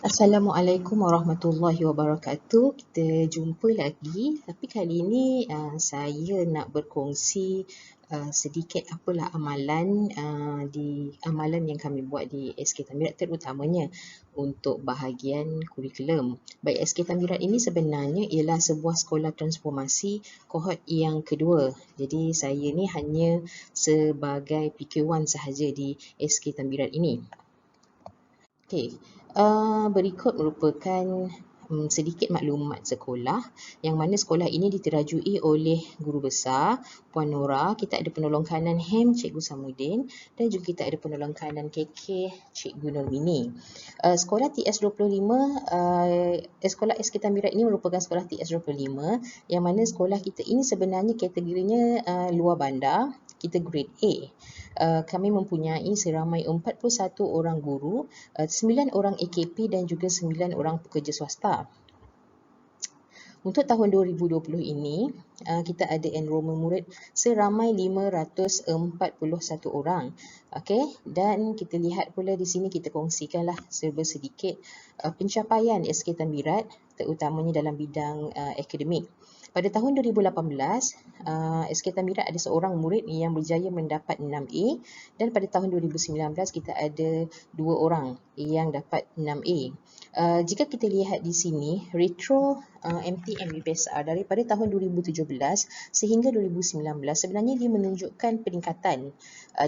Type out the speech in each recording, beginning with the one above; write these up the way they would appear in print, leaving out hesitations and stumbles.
Assalamualaikum warahmatullahi wabarakatuh. Kita jumpa lagi, tapi kali ini saya nak berkongsi sedikit apalah amalan yang kami buat di SK Tamirat, terutamanya untuk bahagian kurikulum. Baik, SK Tamirat ini sebenarnya ialah sebuah sekolah transformasi kohort yang kedua. Jadi saya ni hanya sebagai PK1 sahaja di SK Tamirat ini. Okey, berikut merupakan sedikit maklumat sekolah, yang mana sekolah ini diterajui oleh guru besar Puan Nora. Kita ada penolong kanan HEM Cikgu Samudin, dan juga kita ada penolong kanan KK Cikgu Nurmini. Sekolah TS25, sekolah SK Tamirat ini merupakan sekolah TS25, yang mana sekolah kita ini sebenarnya kategorinya luar bandar. Kita grade A. Kami mempunyai seramai 41 orang guru, 9 orang AKP dan juga 9 orang pekerja swasta. Untuk tahun 2020 ini, kita ada enrolment murid seramai 541 orang. Okey, dan kita lihat pula di sini, kita kongsikanlah serba sedikit pencapaian SK Tamirat, terutamanya dalam bidang akademik. Pada tahun 2018, SK Tamirat ada seorang murid yang berjaya mendapat 6A, dan pada tahun 2019 kita ada 2 orang yang dapat 6A. Jika kita lihat di sini, retro MTM BPSR daripada tahun 2017 sehingga 2019, sebenarnya dia menunjukkan peningkatan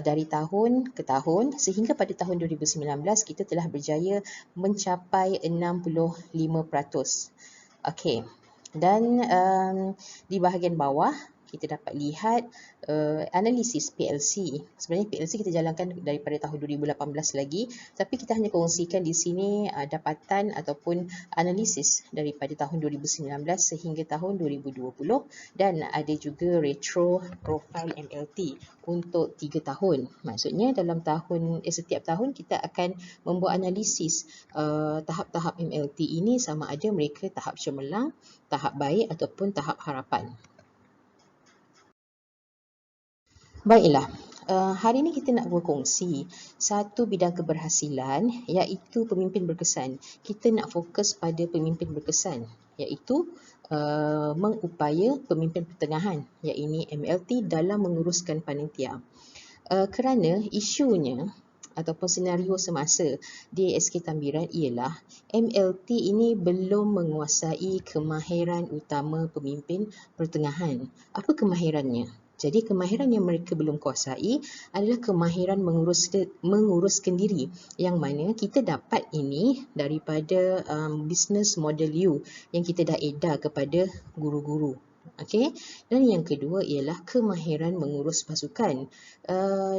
dari tahun ke tahun, sehingga pada tahun 2019 kita telah berjaya mencapai 65%. Okey. Dan di bahagian bawah kita dapat lihat analisis PLC. Sebenarnya PLC kita jalankan daripada tahun 2018 lagi, tapi kita hanya kongsikan di sini dapatan ataupun analisis daripada tahun 2019 sehingga tahun 2020, dan ada juga retro profile MLT untuk 3 tahun. Maksudnya dalam setiap tahun kita akan membuat analisis tahap-tahap MLT ini, sama ada mereka tahap cemerlang, tahap baik ataupun tahap harapan. Baiklah, hari ini kita nak berkongsi satu bidang keberhasilan, iaitu pemimpin berkesan. Kita nak fokus pada pemimpin berkesan, iaitu mengupaya pemimpin pertengahan, iaitu MLT, dalam menguruskan panitia. Kerana isunya ataupun senario semasa di SK Tamirat ialah MLT ini belum menguasai kemahiran utama pemimpin pertengahan. Apa kemahirannya? Jadi kemahiran yang mereka belum kuasai adalah kemahiran menguruskan diri, yang mana kita dapat ini daripada business model U yang kita dah edar kepada guru-guru. Okey, dan yang kedua ialah kemahiran mengurus pasukan.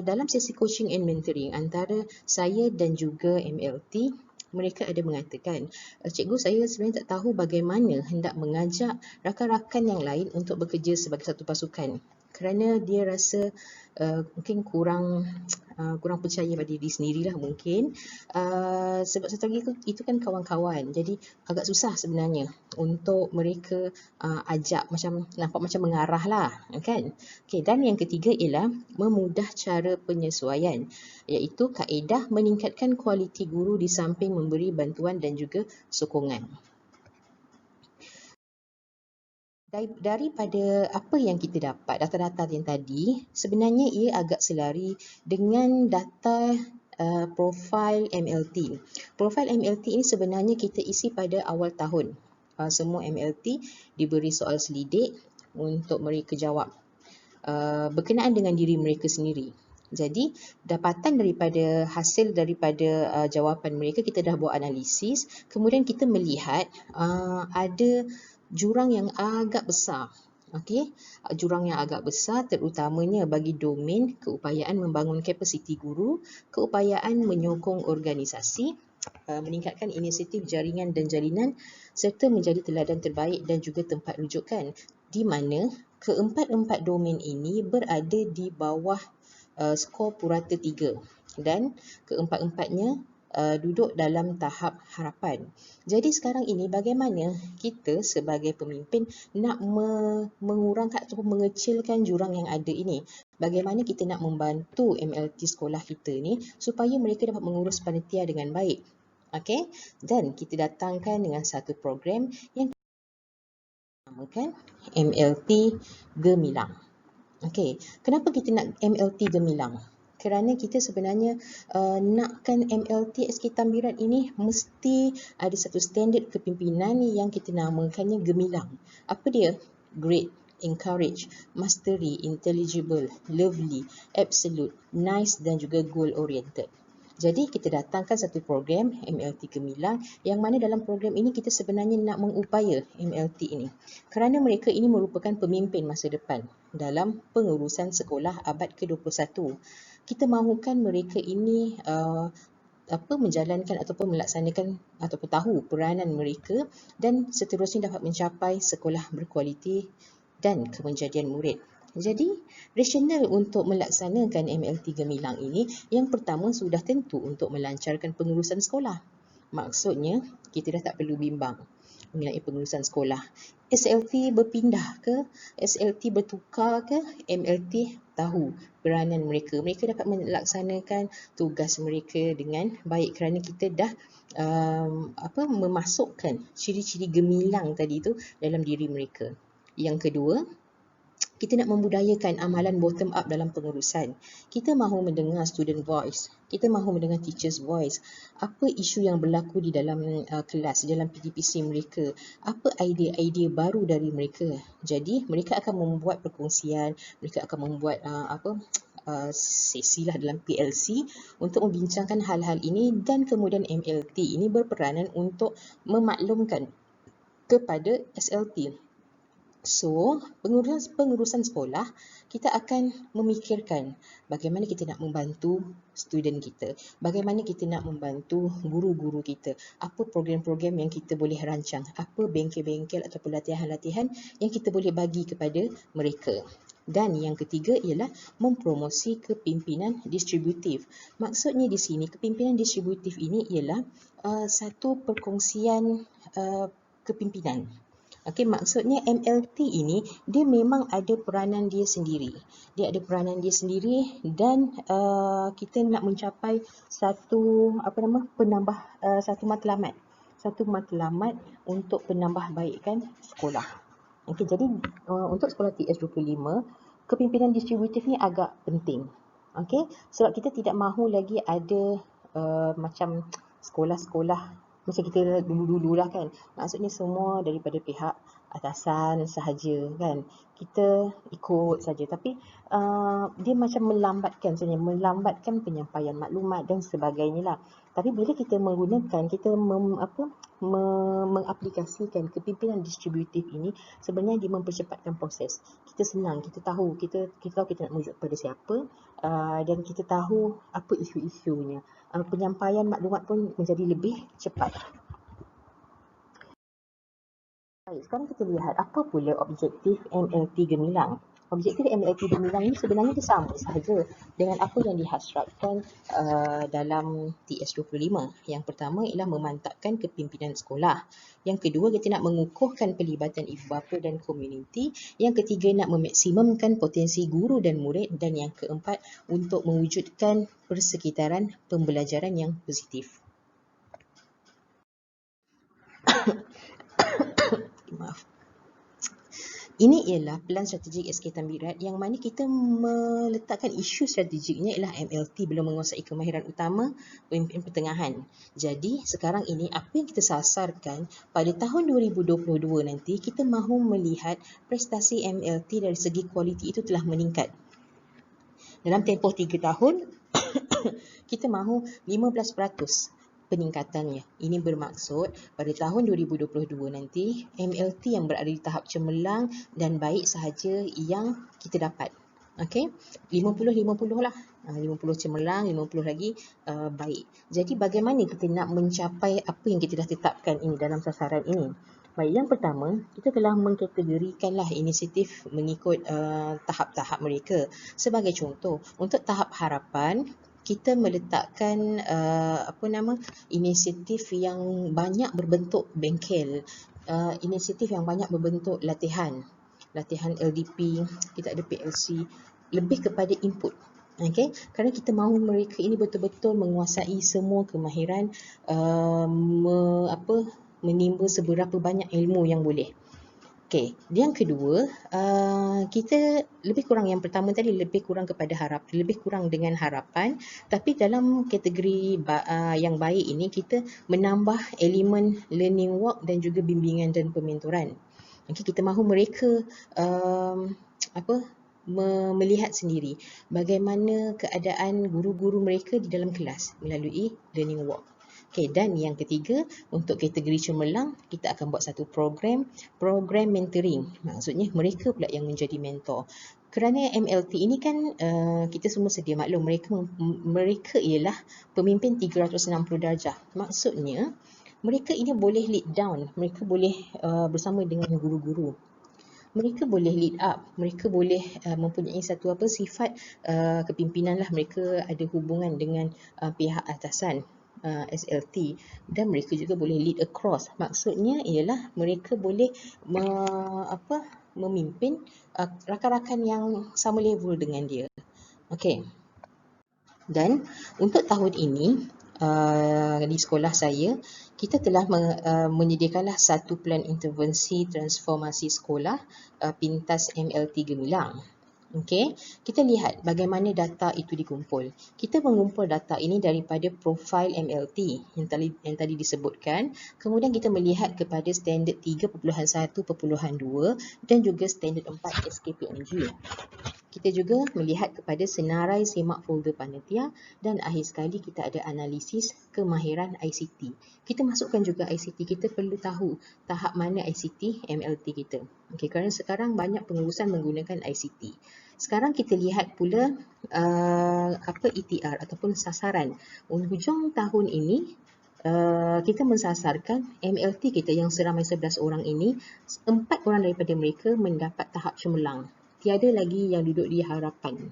Dalam sesi coaching and mentoring antara saya dan juga MLT, mereka ada mengatakan, cikgu, saya sebenarnya tak tahu bagaimana hendak mengajak rakan-rakan yang lain untuk bekerja sebagai satu pasukan, kerana dia rasa mungkin kurang percaya pada diri sendirilah mungkin. Sebab satu lagi itu kan kawan-kawan, jadi agak susah sebenarnya untuk mereka ajak, nampak macam mengarah lah, kan? Okay, dan yang ketiga ialah memudah cara penyesuaian, iaitu kaedah meningkatkan kualiti guru di samping memberi bantuan dan juga sokongan. Daripada apa yang kita dapat, data-data yang tadi, sebenarnya ia agak selari dengan data profil MLT. Profil MLT ini sebenarnya kita isi pada awal tahun. Semua MLT diberi soal selidik untuk mereka jawab berkenaan dengan diri mereka sendiri. Jadi dapatan daripada hasil daripada jawapan mereka, kita dah buat analisis, kemudian kita melihat ada jurang yang agak besar. Okey, jurang yang agak besar terutamanya bagi domain keupayaan membangun kapasiti guru, keupayaan menyokong organisasi, meningkatkan inisiatif jaringan dan jalinan, serta menjadi teladan terbaik dan juga tempat rujukan, di mana keempat-empat domain ini berada di bawah skor purata 3, dan keempat-empatnya duduk dalam tahap harapan. Jadi sekarang ini bagaimana kita sebagai pemimpin nak mengurangkan ataupun mengecilkan jurang yang ada ini? Bagaimana kita nak membantu MLT sekolah kita ni supaya mereka dapat mengurus panitia dengan baik? Okey, dan kita datangkan dengan satu program yang dinamakan MLT Gemilang. Okey, kenapa kita nak MLT Gemilang? Kerana kita sebenarnya nakkan MLT SK Tambiran ini mesti ada satu standard kepimpinan yang kita namakannya gemilang. Apa dia? Great, encourage, mastery, intelligible, lovely, absolute, nice dan juga goal oriented. Jadi kita datangkan satu program MLT Gemilang yang mana dalam program ini kita sebenarnya nak mengupaya MLT ini kerana mereka ini merupakan pemimpin masa depan dalam pengurusan sekolah abad ke-21. Kita mahukan mereka ini menjalankan ataupun melaksanakan ataupun tahu peranan mereka dan seterusnya dapat mencapai sekolah berkualiti dan kemenjadian murid. Jadi, rasional untuk melaksanakan MLT Gemilang ini yang pertama sudah tentu untuk melancarkan pengurusan sekolah. Maksudnya, kita dah tak perlu bimbang mengenai pengurusan sekolah. SLT berpindah ke, SLT bertukar ke, MLT tahu peranan mereka. Mereka dapat melaksanakan tugas mereka dengan baik kerana kita dah memasukkan ciri-ciri gemilang tadi tu dalam diri mereka. Yang kedua, kita nak membudayakan amalan bottom up dalam pengurusan. Kita mahu mendengar student voice. Kita mahu mendengar teachers voice. Apa isu yang berlaku di dalam kelas, dalam PTPC mereka. Apa idea-idea baru dari mereka. Jadi, mereka akan membuat perkongsian, mereka akan membuat sesi lah dalam PLC untuk membincangkan hal-hal ini dan kemudian MLT ini berperanan untuk memaklumkan kepada SLT. So, pengurusan sekolah, kita akan memikirkan bagaimana kita nak membantu student kita, bagaimana kita nak membantu guru-guru kita, apa program-program yang kita boleh rancang, apa bengkel-bengkel ataupun latihan-latihan yang kita boleh bagi kepada mereka. Dan yang ketiga ialah mempromosi kepimpinan distributif. Maksudnya di sini, kepimpinan distributif ini ialah satu perkongsian kepimpinan. Okey, maksudnya MLT ini dia memang ada peranan dia sendiri. Dia ada peranan dia sendiri dan kita nak mencapai satu satu matlamat. Satu matlamat untuk penambahbaikan sekolah. Okey, jadi untuk sekolah TS25, kepimpinan distributif ni agak penting. Okey, sebab kita tidak mahu lagi ada macam sekolah-sekolah macam kita dulu-dulu lah kan. Maksudnya semua daripada pihak atasan sahaja kan. Kita ikut saja. Tapi dia macam melambatkan sebenarnya. Melambatkan penyampaian maklumat dan sebagainya lah. Tapi bila kita menggunakan, kita mengaplikasikan kepimpinan distributif ini, sebenarnya dia mempercepatkan proses. Kita senang, kita tahu kita nak merujuk pada siapa dan kita tahu apa isu-isunya. Penyampaian maklumat pun menjadi lebih cepat. Baik, sekarang kita lihat apa pula objektif MLT Gemilang. Objektif MLT Gemilang ini sebenarnya sama sahaja dengan apa yang dihasratkan dalam TS25. Yang pertama ialah memantapkan kepimpinan sekolah. Yang kedua, kita nak mengukuhkan pelibatan ibu bapa dan komuniti. Yang ketiga, nak memaksimumkan potensi guru dan murid. Dan yang keempat, untuk mewujudkan persekitaran pembelajaran yang positif. Maaf. Ini ialah pelan strategik SK Tambiran yang mana kita meletakkan isu strategiknya ialah MLT belum menguasai kemahiran utama pemimpin pertengahan. Jadi sekarang ini apa yang kita sasarkan pada tahun 2022 nanti, kita mahu melihat prestasi MLT dari segi kualiti itu telah meningkat. Dalam tempoh 3 tahun, kita mahu 15% peningkatannya. Ini bermaksud pada tahun 2022 nanti MLT yang berada di tahap cemerlang dan baik sahaja yang kita dapat. Okey, 50-50 lah. 50 cemerlang, 50 lagi baik. Jadi bagaimana kita nak mencapai apa yang kita dah tetapkan ini dalam sasaran ini? Baik, yang pertama, kita telah mengkategorikanlah inisiatif mengikut tahap-tahap mereka. Sebagai contoh, untuk tahap harapan, kita meletakkan inisiatif yang banyak berbentuk bengkel, inisiatif yang banyak berbentuk latihan LDP, kita ada PLC, lebih kepada input. Okey, kerana kita mahu mereka ini betul-betul menguasai semua kemahiran, menimba seberapa banyak ilmu yang boleh. Okey, yang kedua, kita lebih kurang, yang pertama tadi lebih kurang lebih kurang dengan harapan, tapi dalam kategori yang baik ini kita menambah elemen learning walk dan juga bimbingan dan pementoran. Okey, kita mahu mereka um, apa melihat sendiri bagaimana keadaan guru-guru mereka di dalam kelas melalui learning walk. Okey, dan yang ketiga, untuk kategori cemerlang, kita akan buat satu program mentoring. Maksudnya mereka pula yang menjadi mentor. Kerana MLT ini kan kita semua sedia maklum, mereka ialah pemimpin 360 darjah. Maksudnya mereka ini boleh lead down, mereka boleh bersama dengan guru-guru, mereka boleh lead up, mereka boleh mempunyai satu sifat kepimpinan lah, mereka ada hubungan dengan pihak atasan SLT, dan mereka juga boleh lead across. Maksudnya ialah mereka boleh memimpin rakan-rakan yang sama level dengan dia. Okey. Dan untuk tahun ini di sekolah saya, kita telah menyediakanlah satu plan intervensi transformasi sekolah pintas MLT Gemilang. Okey, kita lihat bagaimana data itu dikumpul. Kita mengumpul data ini daripada profil MLT yang tadi disebutkan. Kemudian kita melihat kepada standard 3.1.2 dan juga standard 4 SKPMG. Kita juga melihat kepada senarai semak folder panitia, dan akhir sekali kita ada analisis kemahiran ICT. Kita masukkan juga ICT, kita perlu tahu tahap mana ICT MLT kita. Okey, kerana sekarang banyak pengurusan menggunakan ICT. Sekarang kita lihat pula ETR ataupun sasaran. Hujung tahun ini kita mensasarkan MLT kita yang seramai 11 orang ini, 4 orang daripada mereka mendapat tahap cemerlang. Tiada lagi yang duduk di harapan.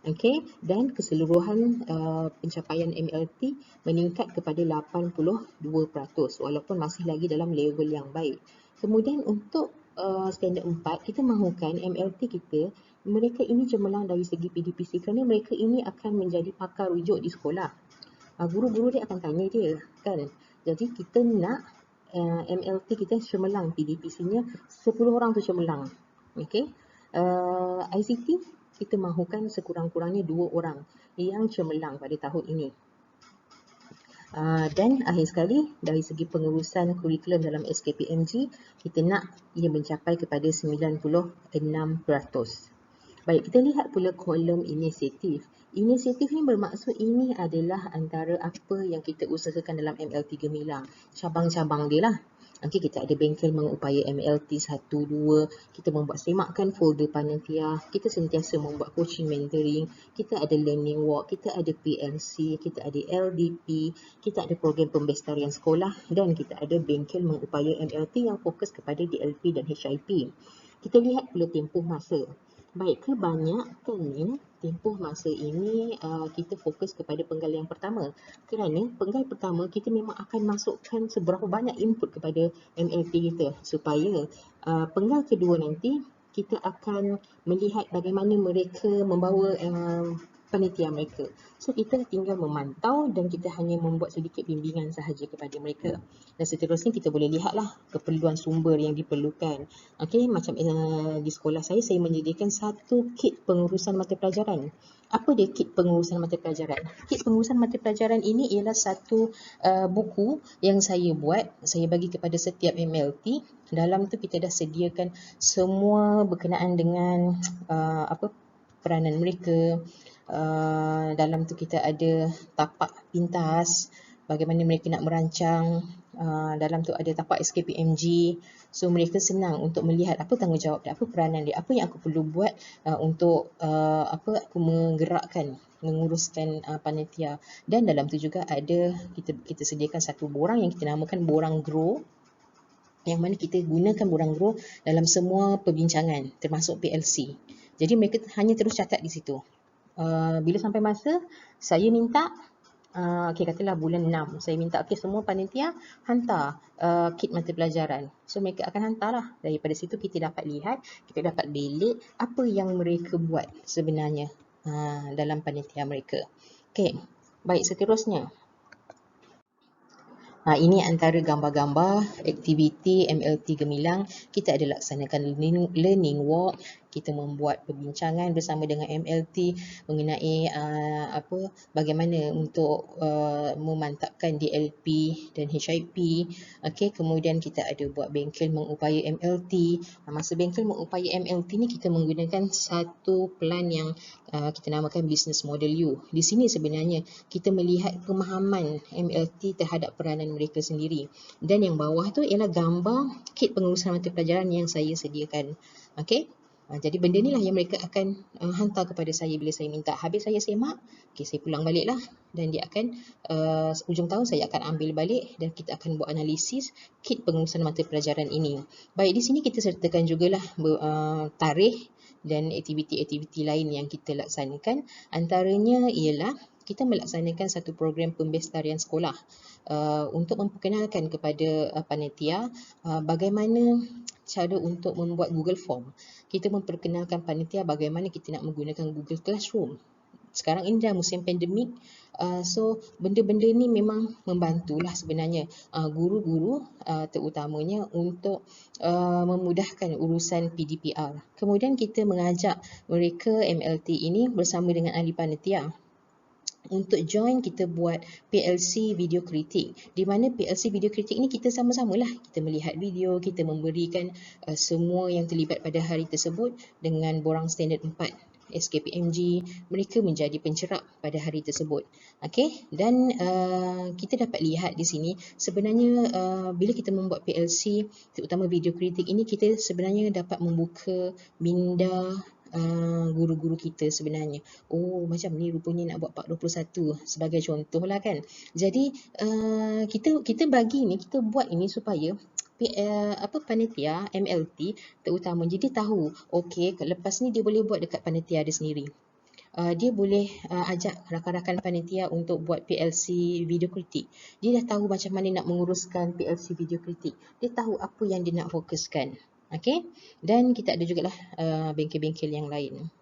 Okey, dan keseluruhan pencapaian MLT meningkat kepada 82%, walaupun masih lagi dalam level yang baik. Kemudian untuk standard 4, kita mahukan MLT kita, mereka ini cemerlang dari segi PDPC, kerana mereka ini akan menjadi pakar rujuk di sekolah. Guru-guru dia akan tanya dia, kan? Jadi kita nak MLT kita cemerlang, PDPC-nya 10 orang tu cemerlang. Okey. ICT kita mahukan sekurang-kurangnya 2 orang yang cemerlang pada tahun ini. Dan akhir sekali, dari segi pengurusan kurikulum dalam SKPMG, kita nak ia mencapai kepada 96%. Baik, kita lihat pula kolom inisiatif. Inisiatif ni bermaksud ini adalah antara apa yang kita usahakan dalam MLT Gemilang. Cabang-cabang dia lah. Okey, kita ada bengkel mengupaya MLT 1, 2, kita membuat semakan folder panitia, kita sentiasa membuat coaching mentoring, kita ada learning walk, kita ada PLC, kita ada LDP, kita ada program pembestarian sekolah, dan kita ada bengkel mengupaya MLT yang fokus kepada DLP dan HIP. Kita lihat pula tempoh masa. Baik, kebanyakan tempoh masa ini kita fokus kepada penggal yang pertama. Kerana penggal pertama kita memang akan masukkan seberapa banyak input kepada MLT kita, supaya penggal kedua nanti kita akan melihat bagaimana mereka membawa panitia mereka. So kita tinggal memantau dan kita hanya membuat sedikit bimbingan sahaja kepada mereka. Dan seterusnya kita boleh lihatlah keperluan sumber yang diperlukan. Okey, macam di sekolah saya menyediakan satu kit pengurusan mata pelajaran. Apa dia kit pengurusan mata pelajaran? Kit pengurusan mata pelajaran ini ialah satu buku yang saya buat, saya bagi kepada setiap MLT. Dalam tu kita dah sediakan semua berkenaan dengan peranan mereka. Dalam tu kita ada tapak pintas, bagaimana mereka nak merancang. Dalam tu ada tapak SKPMG. So mereka senang untuk melihat apa tanggungjawab dia, apa peranan dia, apa yang aku perlu buat untuk aku menggerakkan, menguruskan panitia. Dan dalam tu juga ada kita sediakan satu borang yang kita namakan borang grow, yang mana kita gunakan borang grow dalam semua perbincangan termasuk PLC. Jadi mereka hanya terus catat di situ. Bila sampai masa saya minta katakanlah bulan 6, saya minta semua panitia hantar kit mata pelajaran. So mereka akan hantarlah. Daripada situ kita dapat lihat, kita dapat belik apa yang mereka buat sebenarnya. dalam panitia mereka. Okey, baik, seterusnya. Ini antara gambar-gambar aktiviti MLT Gemilang. Kita ada laksanakan learning walk, kita membuat perbincangan bersama dengan MLT mengenai bagaimana untuk memantapkan DLP dan HIP. Okey, kemudian kita ada buat bengkel mengupaya MLT. Masa bengkel mengupaya MLT ni kita menggunakan satu plan yang kita namakan business model U. Di sini sebenarnya kita melihat pemahaman MLT terhadap peranan mereka sendiri. Dan yang bawah tu ialah gambar kit pengurusan mata pelajaran yang saya sediakan. Okey. Jadi benda ni lah yang mereka akan hantar kepada saya bila saya minta. Habis saya semak, saya pulang balik lah. Dan dia akan, ujung tahun saya akan ambil balik dan kita akan buat analisis kit pengurusan mata pelajaran ini. Baik, di sini kita sertakan jugalah tarikh dan aktiviti-aktiviti lain yang kita laksanakan. Antaranya ialah kita melaksanakan satu program pembestarian sekolah untuk memperkenalkan kepada panitia bagaimana cara untuk membuat Google Form. Kita memperkenalkan panitia bagaimana kita nak menggunakan Google Classroom. Sekarang ini dah musim pandemik, so benda-benda ni memang membantulah sebenarnya guru-guru terutamanya untuk memudahkan urusan PDPR. Kemudian kita mengajak mereka MLT ini bersama dengan ahli panitia untuk join kita buat PLC video kritik, di mana PLC video kritik ni kita sama-samalah, kita melihat video, kita memberikan semua yang terlibat pada hari tersebut dengan borang standard 4 SKPMG, mereka menjadi pencerap pada hari tersebut. Okey, dan kita dapat lihat di sini sebenarnya bila kita membuat PLC terutama video kritik ini, kita sebenarnya dapat membuka minda guru-guru kita sebenarnya. Oh, macam ni rupanya nak buat Part 21 sebagai contoh lah kan. Jadi kita bagi ni, kita buat ini supaya panitia MLT terutama jadi tahu, okey, lepas ni dia boleh buat dekat panitia dia sendiri. Dia boleh ajak rakan-rakan panitia untuk buat PLC video kritik. Dia dah tahu macam mana nak menguruskan PLC video kritik. Dia tahu apa yang dia nak fokuskan. Okey, dan kita ada jugalah bengkel-bengkel yang lain.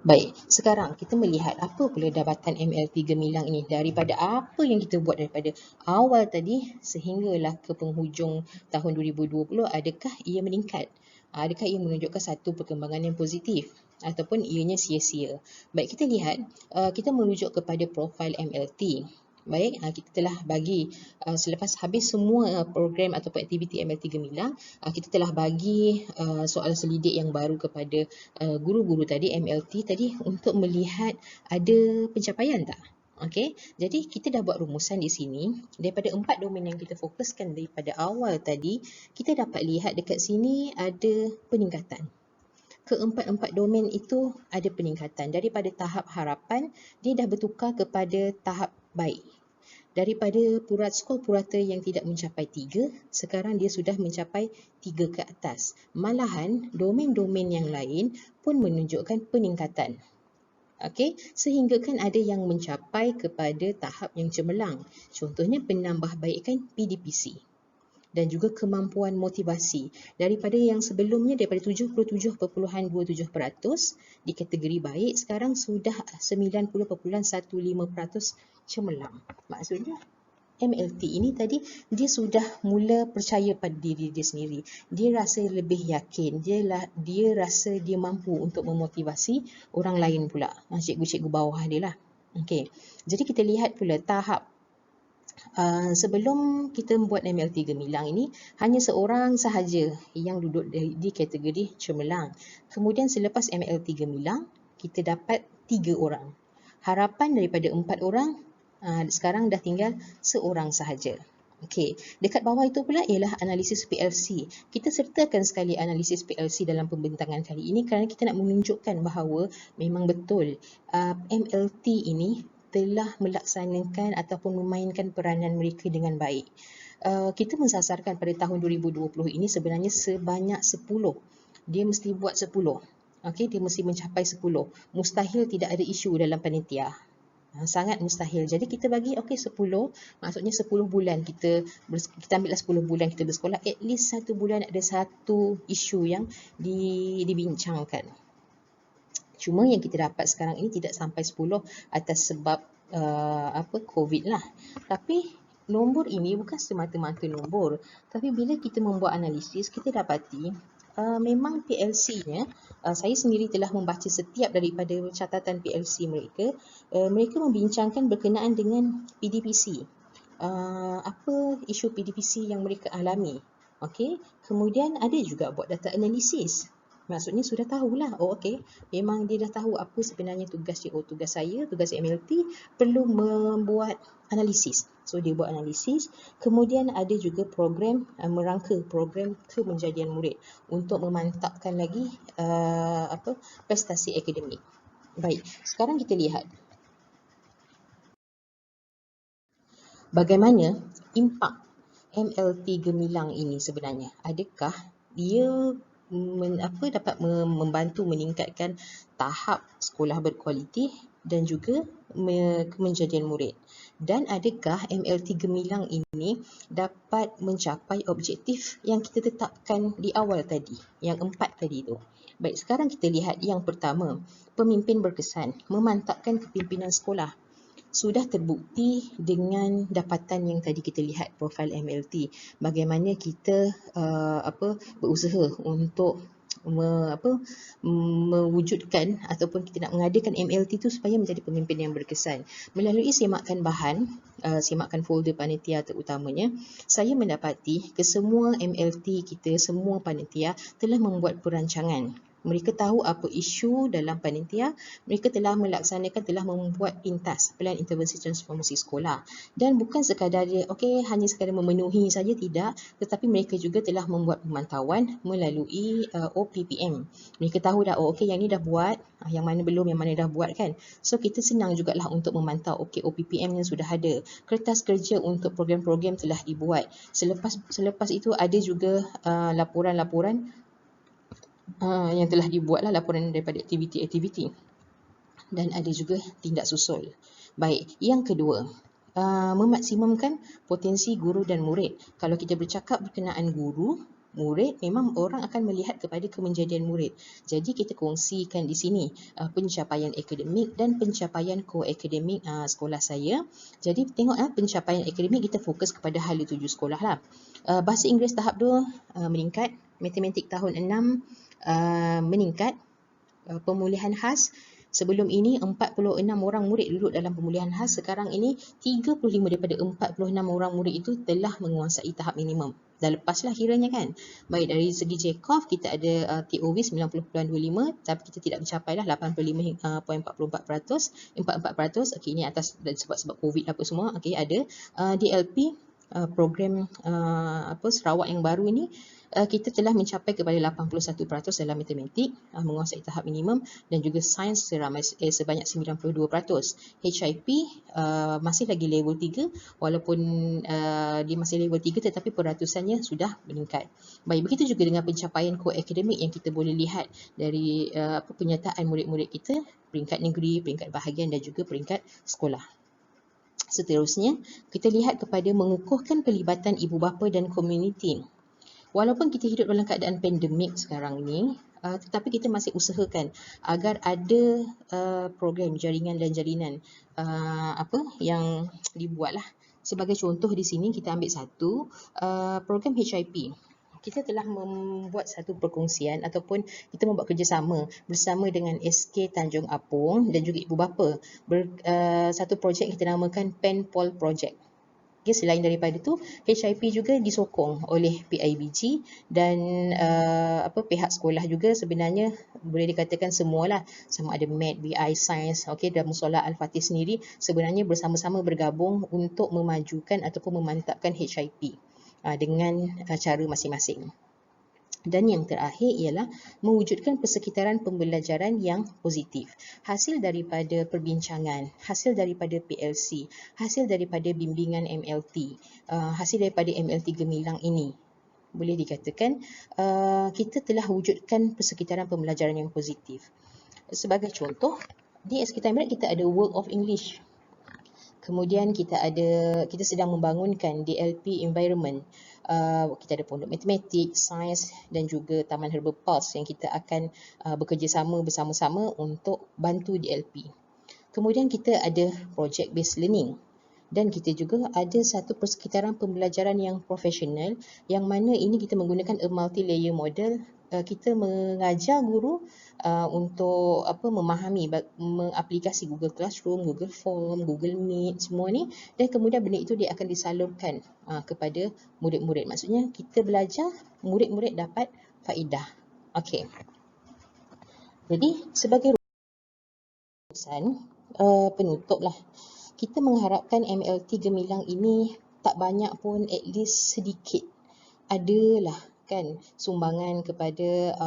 Baik, sekarang kita melihat apa pula dapatan MLT Gemilang ini daripada apa yang kita buat daripada awal tadi sehinggalah ke penghujung tahun 2020. Adakah ia meningkat? Adakah ia menunjukkan satu perkembangan yang positif ataupun ianya sia-sia? Baik, kita lihat, kita merujuk kepada profil MLT. Baik, kita telah bagi selepas habis semua program ataupun aktiviti MLT Gemilang, kita telah bagi soalan selidik yang baru kepada guru-guru tadi, MLT tadi, untuk melihat ada pencapaian tak. Okey, jadi kita dah buat rumusan di sini. Daripada 4 domain yang kita fokuskan daripada awal tadi, kita dapat lihat dekat sini ada peningkatan. Keempat-empat domain itu ada peningkatan. Daripada tahap harapan, dia dah bertukar kepada tahap baik. Daripada skor purata yang tidak mencapai 3, sekarang dia sudah mencapai 3 ke atas. Malahan, domain-domain yang lain pun menunjukkan peningkatan. Okey, sehingga kan ada yang mencapai kepada tahap yang cemerlang. Contohnya penambahbaikan PDPC. Dan juga kemampuan motivasi. Daripada yang sebelumnya, daripada 77.27% di kategori baik, sekarang sudah 90.15% cemerlang. Maksudnya, MLT ini tadi, dia sudah mula percaya pada diri dia sendiri. Dia rasa lebih yakin. Dia rasa dia mampu untuk memotivasi orang lain pula. Cikgu-cikgu bawah dia lah. Okey. Jadi kita lihat pula tahap sebelum kita membuat MLT Gemilang ini, hanya seorang sahaja yang duduk di kategori cemerlang. Kemudian selepas MLT Gemilang, kita dapat 3 orang. Harapan daripada 4 orang, sekarang dah tinggal seorang sahaja. Okey, dekat bawah itu pula ialah analisis PLC. Kita sertakan sekali analisis PLC dalam pembentangan kali ini kerana kita nak menunjukkan bahawa memang betul MLT ini telah melaksanakan ataupun memainkan peranan mereka dengan baik. Kita mensasarkan pada tahun 2020 ini sebenarnya sebanyak 10. Dia mesti buat 10. Okey, dia mesti mencapai 10. Mustahil tidak ada isu dalam panitia. Sangat mustahil. Jadi kita bagi 10, maksudnya 10 bulan kita ambillah 10 bulan kita bersekolah, at least 1 bulan ada satu isu yang dibincangkan. Cuma yang kita dapat sekarang ini tidak sampai 10 atas sebab COVID lah. Tapi nombor ini bukan semata-mata nombor, tapi bila kita membuat analisis, kita dapati memang PLC-nya, saya sendiri telah membaca setiap daripada catatan PLC mereka, mereka membincangkan berkenaan dengan PDPC. Apa isu PDPC yang mereka alami. Okey, kemudian ada juga buat data analisis. Maksudnya sudah tahulah, okey, memang dia dah tahu apa sebenarnya tugas dia. Tugas saya, tugas MLT perlu membuat analisis. So dia buat analisis. Kemudian ada juga program merangka program kemenjadian murid untuk memantapkan lagi prestasi akademik. Baik, sekarang kita lihat bagaimana impak MLT Gemilang ini sebenarnya. Adakah dia dapat membantu meningkatkan tahap sekolah berkualiti dan juga kemenjadian murid? Dan adakah MLT Gemilang ini dapat mencapai objektif yang kita tetapkan di awal tadi, yang 4 tadi tu? Baik, sekarang kita lihat yang pertama, pemimpin berkesan, memantapkan kepimpinan sekolah. Sudah terbukti dengan dapatan yang tadi kita lihat profil MLT, bagaimana kita berusaha untuk mewujudkan ataupun kita nak mengadakan MLT itu supaya menjadi pemimpin yang berkesan. Melalui semakan bahan, semakan folder panitia terutamanya, saya mendapati kesemua MLT kita, semua panitia telah membuat perancangan. Mereka tahu apa isu dalam panitia, mereka telah melaksanakan, telah membuat pintas pelan intervensi transformasi sekolah. Dan bukan sekadar dia, hanya sekadar memenuhi saja, tidak, tetapi mereka juga telah membuat pemantauan melalui OPPM. Mereka tahu dah, yang ni dah buat, yang mana belum, yang mana dah buat kan. So kita senang jugalah untuk memantau, OPPM yang sudah ada. Kertas kerja untuk program-program telah dibuat. Selepas itu ada juga laporan-laporan yang telah dibuatlah, laporan daripada aktiviti-aktiviti, dan ada juga tindak susul. Baik, yang kedua, memaksimumkan potensi guru dan murid. Kalau kita bercakap berkenaan guru, murid, memang orang akan melihat kepada kemenjadian murid. Jadi kita kongsikan di sini pencapaian akademik dan pencapaian ko-akademik sekolah saya. Jadi tengok pencapaian akademik kita fokus kepada hala tuju sekolah lah. Bahasa Inggeris tahap 2 meningkat, matematik tahun 6 meningkat, pemulihan khas. Sebelum ini 46 orang murid duduk dalam pemulihan khas, sekarang ini 35 daripada 46 orang murid itu telah menguasai tahap minimum. Dah lepaslah kiranya kan. Baik, dari segi JCOF kita ada TOV 90.25, tapi kita tidak mencapai lah 85.44%, 44%. Ini atas sebab COVID apa semua. Ada DLP, program Sarawak yang baru ini, kita telah mencapai kepada 81% dalam matematik, menguasai tahap minimum, dan juga sains sebanyak 92%. HIP masih lagi level 3, walaupun dia masih level 3 tetapi peratusannya sudah meningkat. Baik, begitu juga dengan pencapaian ko-akademik yang kita boleh lihat dari penyertaan murid-murid kita, peringkat negeri, peringkat bahagian dan juga peringkat sekolah. Seterusnya, kita lihat kepada mengukuhkan pelibatan ibu bapa dan komuniti. Walaupun kita hidup dalam keadaan pandemik sekarang ni, tetapi kita masih usahakan agar ada program jaringan dan jalinan yang dibuatlah. Sebagai contoh di sini kita ambil satu program HIP. Kita telah membuat satu perkongsian ataupun kita membuat kerjasama bersama dengan SK Tanjung Apung dan juga ibu bapa. Satu projek kita namakan Penpol Project. Selain daripada itu, HIP juga disokong oleh PIBG dan pihak sekolah juga. Sebenarnya boleh dikatakan semualah, sama ada MAT, BI, Sains, dan Musola Al-Fatih sendiri sebenarnya bersama-sama bergabung untuk memajukan ataupun memantapkan HIP dengan cara masing-masing. Dan yang terakhir ialah mewujudkan persekitaran pembelajaran yang positif. Hasil daripada perbincangan, hasil daripada PLC, hasil daripada bimbingan MLT, hasil daripada MLT Gemilang ini, boleh dikatakan kita telah wujudkan persekitaran pembelajaran yang positif. Sebagai contoh, di SK Time Red kita ada World of English. Kemudian kita sedang membangunkan DLP environment. Kita ada pondok matematik, sains dan juga Taman Herbal Pulse yang kita akan bekerjasama bersama-sama untuk bantu DLP. Kemudian kita ada project based learning. Dan kita juga ada satu persekitaran pembelajaran yang profesional yang mana ini kita menggunakan a multi-layer model. Kita mengajar guru untuk memahami mengaplikasi Google Classroom, Google Form, Google Meet semua ni, dan kemudian benda itu dia akan disalurkan kepada murid-murid. Maksudnya kita belajar, murid-murid dapat faedah. Okey. Jadi sebagai penutup lah, kita mengharapkan MLT Gemilang ini tak banyak pun, at least sedikit adalah kan sumbangan kepada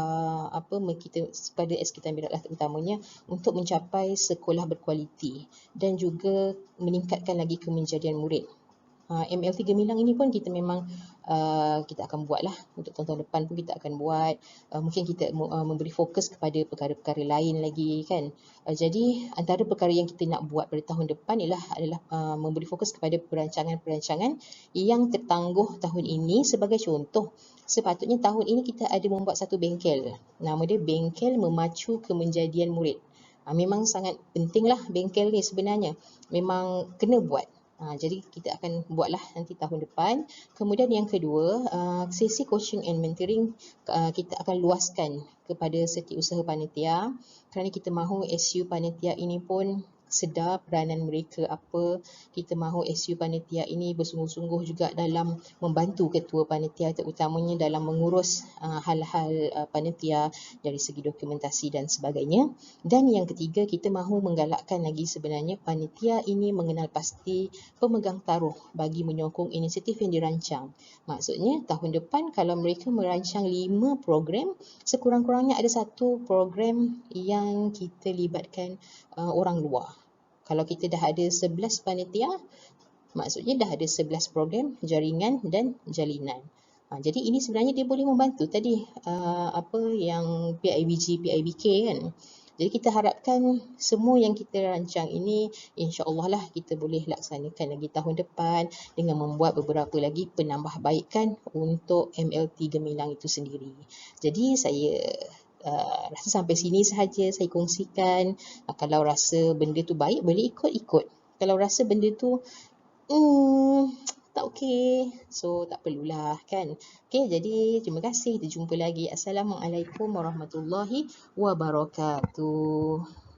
kepada SK Tamirat terutamanya untuk mencapai sekolah berkualiti dan juga meningkatkan lagi kemenjadian murid. MLT Gemilang ini pun kita memang kita akan buat lah untuk tahun depan pun kita akan buat. Mungkin kita memberi fokus kepada perkara-perkara lain lagi kan. Jadi antara perkara yang kita nak buat pada tahun depan adalah memberi fokus kepada perancangan-perancangan yang tertangguh tahun ini. Sebagai contoh, sepatutnya tahun ini kita ada membuat satu bengkel. Nama dia Bengkel Memacu Kemenjadian Murid. Memang sangat penting lah bengkel ni sebenarnya. Memang kena buat. Jadi kita akan buatlah nanti tahun depan. Kemudian yang kedua, sesi coaching and mentoring kita akan luaskan kepada setiausaha panitia kerana kita mahu SU panitia ini pun sedar peranan mereka apa. Kita mahu SU panitia ini bersungguh-sungguh juga dalam membantu ketua panitia terutamanya dalam mengurus hal-hal panitia dari segi dokumentasi dan sebagainya. Dan yang ketiga, kita mahu menggalakkan lagi sebenarnya panitia ini mengenal pasti pemegang taruh bagi menyokong inisiatif yang dirancang. Maksudnya tahun depan kalau mereka merancang 5 program, sekurang-kurangnya ada satu program yang kita libatkan orang luar. Kalau kita dah ada 11 panitia, maksudnya dah ada 11 program, jaringan dan jalinan. Jadi ini sebenarnya dia boleh membantu tadi yang PIBG, PIBK kan. Jadi kita harapkan semua yang kita rancang ini insya-Allah lah kita boleh laksanakan lagi tahun depan dengan membuat beberapa lagi penambahbaikan untuk MLT Gemilang itu sendiri. Jadi saya rasa sampai sini sahaja saya kongsikan. Kalau rasa benda tu baik boleh ikut. Kalau rasa benda tu tak okey, so tak perlulah kan. Okey, jadi terima kasih. Kita jumpa lagi. Assalamualaikum warahmatullahi wabarakatuh.